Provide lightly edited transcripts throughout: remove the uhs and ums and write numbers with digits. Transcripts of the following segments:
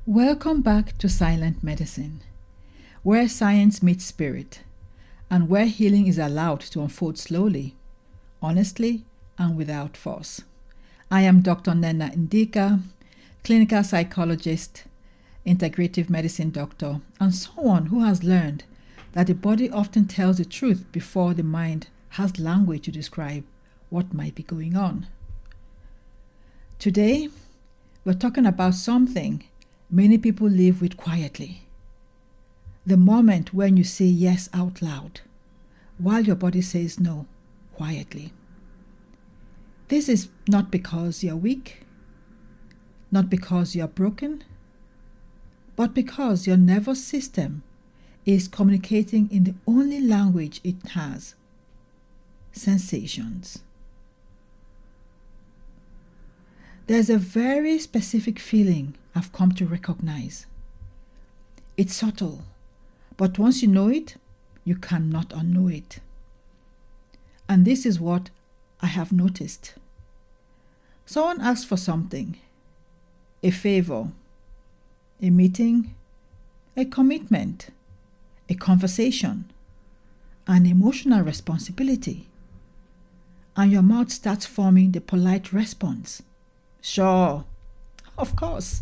Welcome back to Silent Medicine, where science meets spirit and where healing is allowed to unfold slowly, honestly, and without force. I am Dr. Nnenna Ndika, clinical psychologist, integrative medicine doctor, and someone who has learned that the body often tells the truth before the mind has language to describe what might be going on. Today, we're talking about something many people live with quietly. The moment when you say yes out loud, while your body says no quietly. This is not because you're weak, not because you're broken, but because your nervous system is communicating in the only language it has: sensations. There's a very specific feeling I've come to recognize. It's subtle, but once you know it, you cannot unknow it. And this is what I have noticed. Someone asks for something, a favor, a meeting, a commitment, a conversation, an emotional responsibility, and your mouth starts forming the polite response. Sure, of course,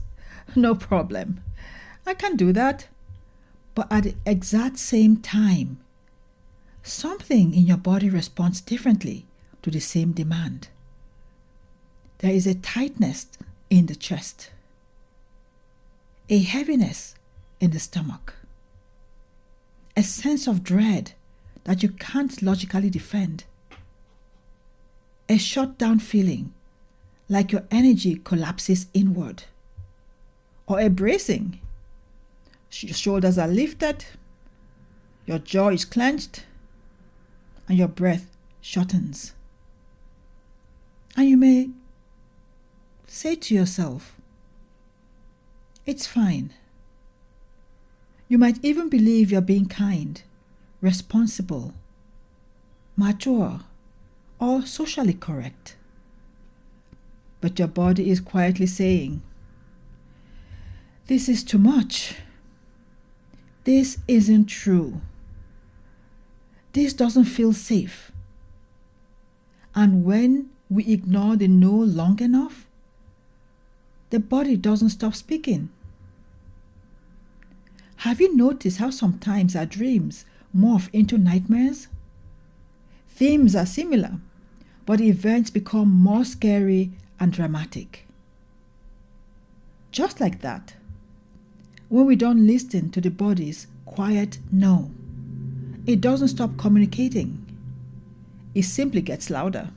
no problem. I can do that. But at the exact same time, something in your body responds differently to the same demand. There is a tightness in the chest, a heaviness in the stomach, a sense of dread that you can't logically defend, a shut down feeling like your energy collapses inward, or a bracing. Your shoulders are lifted, your jaw is clenched, and your breath shortens. And you may say to yourself, it's fine. You might even believe you're being kind, responsible, mature, or socially correct. But your body is quietly saying, this is too much. This isn't true. This doesn't feel safe. And when we ignore the no long enough, the body doesn't stop speaking. Have you noticed how sometimes our dreams morph into nightmares? Themes are similar, but events become more scary and dramatic. Just like that, when we don't listen to the body's quiet no, it doesn't stop communicating. It simply gets louder.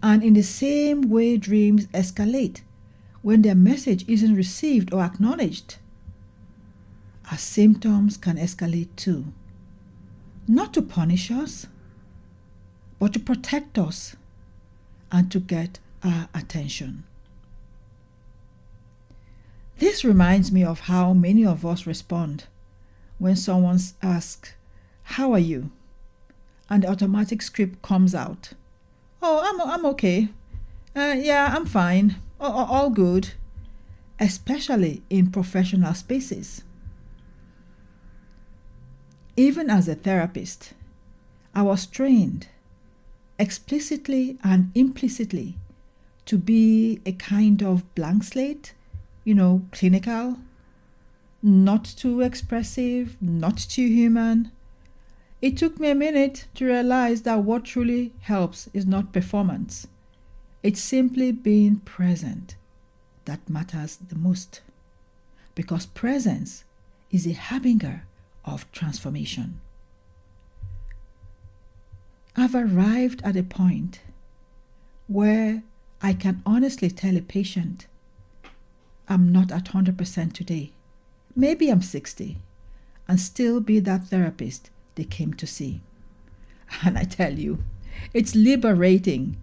And in the same way dreams escalate when their message isn't received or acknowledged, our symptoms can escalate too. Not to punish us, but to protect us and to get our attention. This reminds me of how many of us respond when someone asks, how are you? And the automatic script comes out. Oh, I'm okay. Yeah, I'm fine. All good. Especially in professional spaces. Even as a therapist, I was trained explicitly and implicitly to be a kind of blank slate, clinical, not too expressive, not too human. It took me a minute to realize that what truly helps is not performance. It's simply being present that matters the most. Because presence is a harbinger of transformation. I've arrived at a point where I can honestly tell a patient, I'm not at 100% today. Maybe I'm 60 and still be that therapist they came to see. And I tell you, it's liberating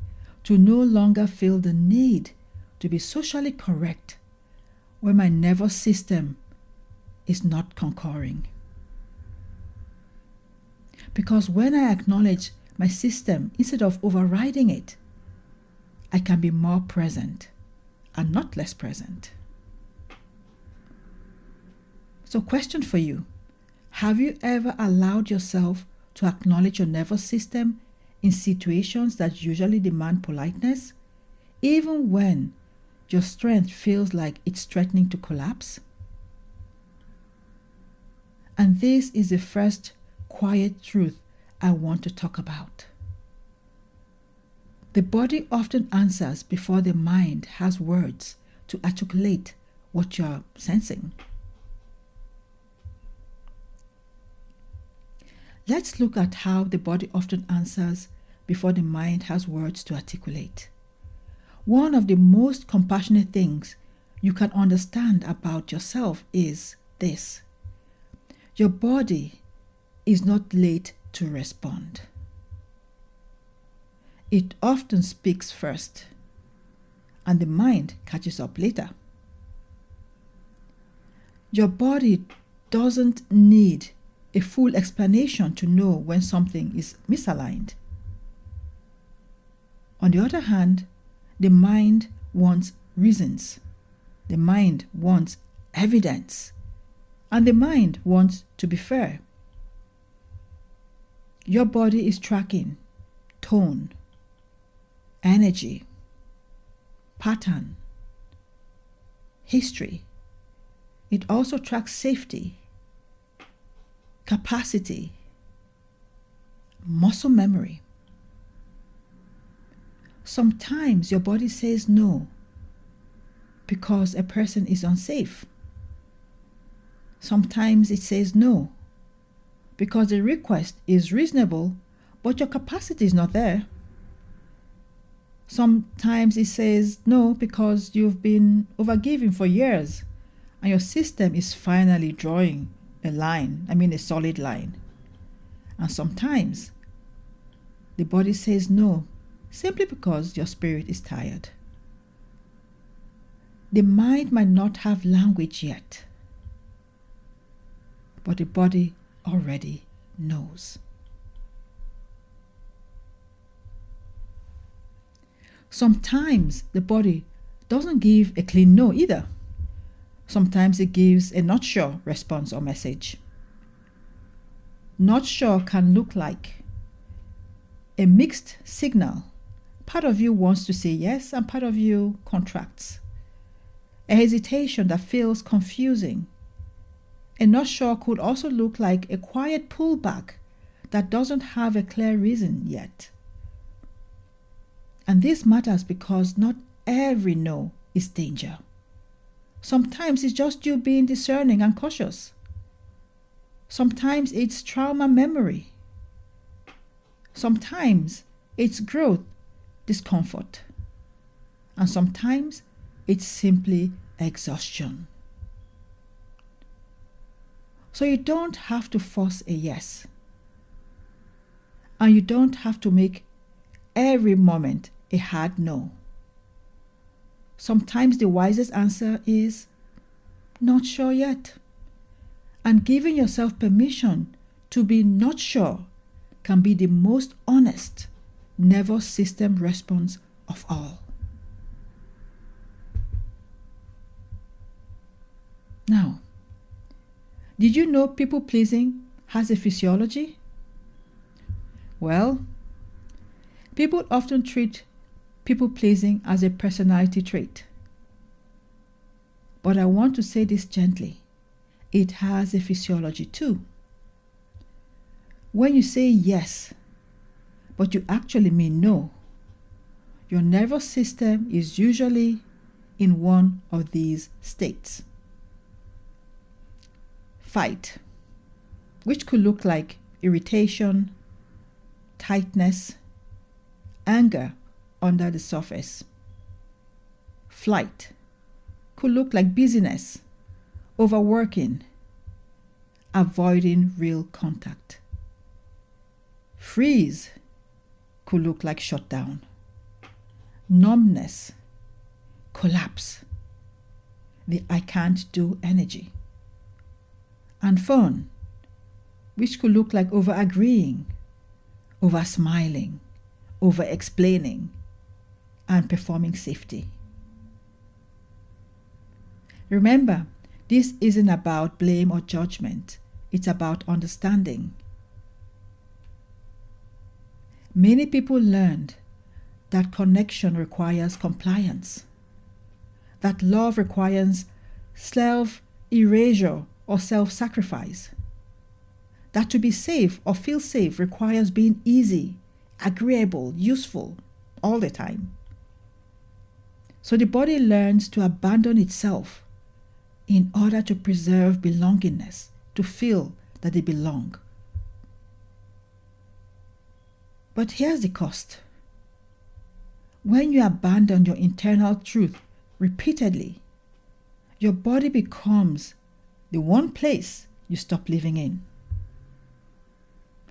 to no longer feel the need to be socially correct when my nervous system is not concurring. Because when I acknowledge my system instead of overriding it, I can be more present and not less present. So, question for you. Have you ever allowed yourself to acknowledge your nervous system in situations that usually demand politeness, even when your strength feels like it's threatening to collapse? And this is the first quiet truth I want to talk about. The body often answers before the mind has words to articulate what you're sensing. Let's look at how the body often answers before the mind has words to articulate. One of the most compassionate things you can understand about yourself is this: your body is not late to respond. It often speaks first, and the mind catches up later. Your body doesn't need a full explanation to know when something is misaligned. On the other hand, the mind wants reasons, the mind wants evidence, and the mind wants to be fair. Your body is tracking tone, energy, pattern, history. It also tracks safety, capacity, muscle memory. Sometimes your body says no because a person is unsafe. Sometimes it says no because the request is reasonable, but your capacity is not there. Sometimes it says no because you've been overgiving for years and your system is finally drawing a solid line. And sometimes the body says no simply because your spirit is tired. The mind might not have language yet, but the body already knows. Sometimes the body doesn't give a clean no either. Sometimes it gives a not sure response or message. Not sure can look like a mixed signal. Part of you wants to say yes and part of you contracts. A hesitation that feels confusing. A not sure could also look like a quiet pullback that doesn't have a clear reason yet. And this matters because not every no is danger. Sometimes it's just you being discerning and cautious. Sometimes it's trauma memory. Sometimes it's growth, discomfort. And sometimes it's simply exhaustion. So you don't have to force a yes. And you don't have to make every moment a hard no. Sometimes the wisest answer is not sure yet. And giving yourself permission to be not sure can be the most honest nervous system response of all. Now, did you know people pleasing has a physiology? Well, people often treat people pleasing as a personality trait. But I want to say this gently. It has a physiology too. When you say yes, but you actually mean no, your nervous system is usually in one of these states. Fight, which could look like irritation, tightness, anger under the surface. Flight could look like busyness, overworking, avoiding real contact. Freeze could look like shutdown, numbness, collapse, the I can't do energy. And fawn, which could look like over agreeing, over smiling, over explaining, and performing safety. Remember, This isn't about blame or judgment. It's about understanding. Many people learned that connection requires compliance, that love requires self-erasure or self-sacrifice, that to be safe or feel safe requires being easy, agreeable, useful all the time. So the body learns to abandon itself in order to preserve belongingness, to feel that they belong. But here's the cost. When you abandon your internal truth repeatedly, your body becomes the one place you stop living in.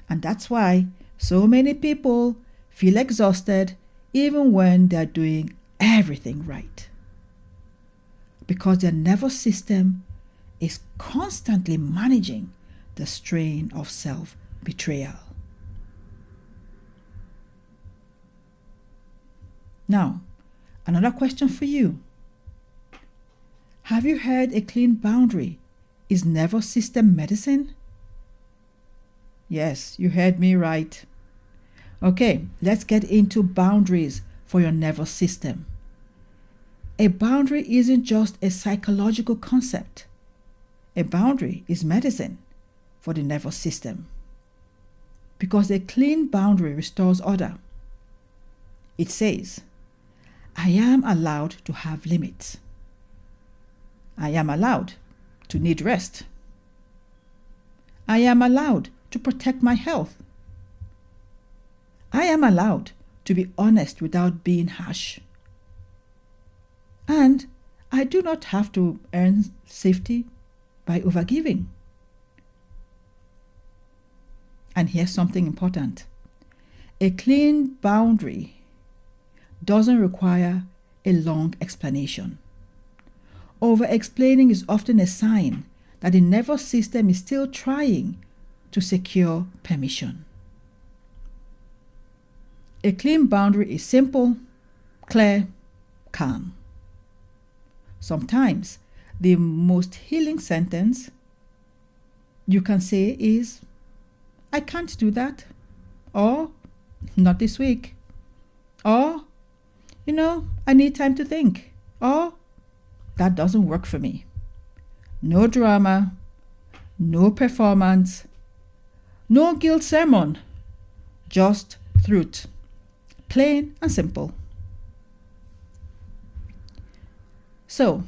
And that's why so many people feel exhausted even when they're doing everything right. Because their nervous system is constantly managing the strain of self-betrayal. Now, another question for you. Have you heard a clean boundary is nervous system medicine? Yes, you heard me right. Okay, let's get into boundaries for your nervous system. A boundary isn't just a psychological concept. A boundary is medicine for the nervous system. Because a clean boundary restores order. It says, I am allowed to have limits. I am allowed to need rest. I am allowed to protect my health. I am allowed to be honest without being harsh. And I do not have to earn safety by overgiving. And here's something important. A clean boundary doesn't require a long explanation. Over-explaining is often a sign that the nervous system is still trying to secure permission. A clean boundary is simple, clear, calm. Sometimes the most healing sentence you can say is, I can't do that, or not this week, or, I need time to think, or that doesn't work for me. No drama, no performance, no guilt sermon, just truth, plain and simple. So,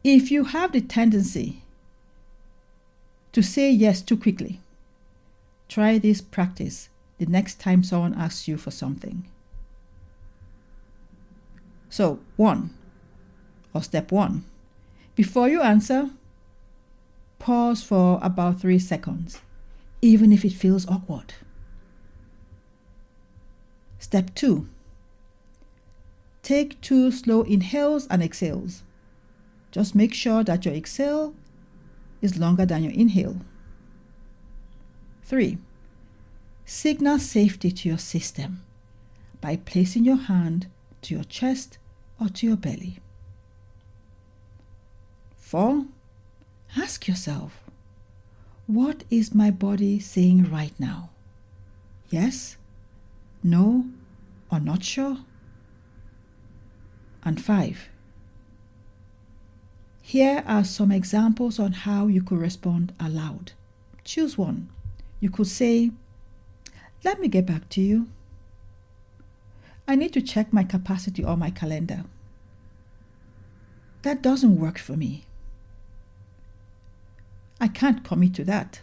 if you have the tendency to say yes too quickly, try this practice the next time someone asks you for something. So, step one, before you answer, pause for about 3 seconds, even if it feels awkward. Step 2, take 2 slow inhales and exhales. Just make sure that your exhale is longer than your inhale. 3, signal safety to your system by placing your hand to your chest or to your belly. 4, ask yourself, what is my body saying right now? Yes, no, or not sure? And 5, here are some examples on how you could respond aloud. Choose one. You could say, let me get back to you. I need to check my capacity or my calendar. That doesn't work for me. I can't commit to that.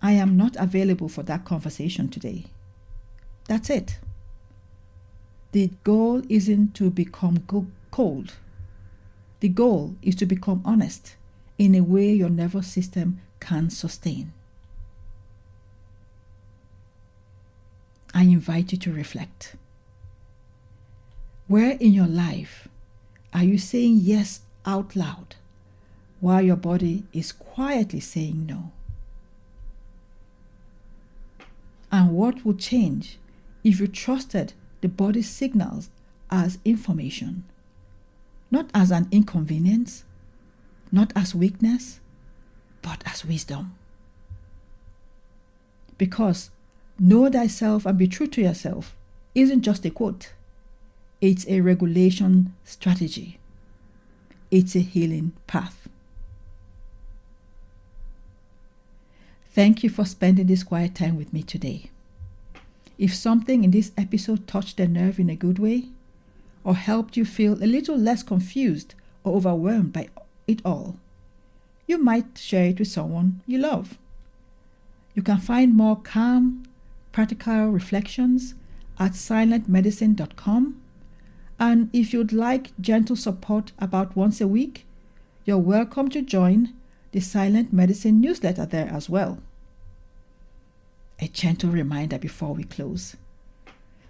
I am not available for that conversation today. That's it. The goal isn't to become cold. The goal is to become honest in a way your nervous system can sustain. I invite you to reflect. Where in your life are you saying yes out loud while your body is quietly saying no? And what would change if you trusted the body's signals as information, not as an inconvenience, not as weakness, but as wisdom. Because know thyself and be true to yourself isn't just a quote. It's a regulation strategy. It's a healing path. Thank you for spending this quiet time with me today. If something in this episode touched a nerve in a good way, or helped you feel a little less confused or overwhelmed by it all, you might share it with someone you love. You can find more calm, practical reflections at silentmedicine.com. And if you'd like gentle support about once a week, you're welcome to join the Silent Medicine newsletter there as well. A gentle reminder before we close.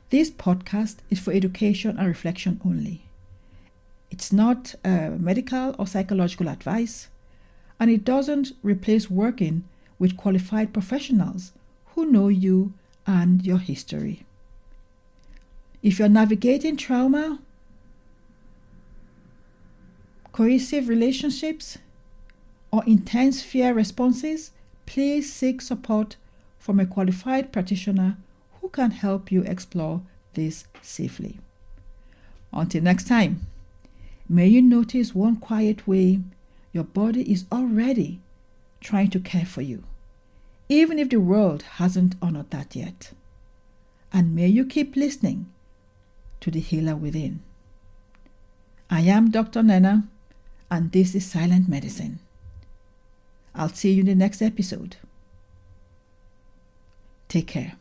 This podcast is for education and reflection only. It's not medical or psychological advice, and it doesn't replace working with qualified professionals who know you and your history. If you're navigating trauma, cohesive relationships, or intense fear responses, please seek support from a qualified practitioner who can help you explore this safely. Until next time, may you notice one quiet way your body is already trying to care for you, even if the world hasn't honored that yet. And may you keep listening to the healer within. I am Dr. Nnenna, and this is Silent Medicine. I'll see you in the next episode. Take care.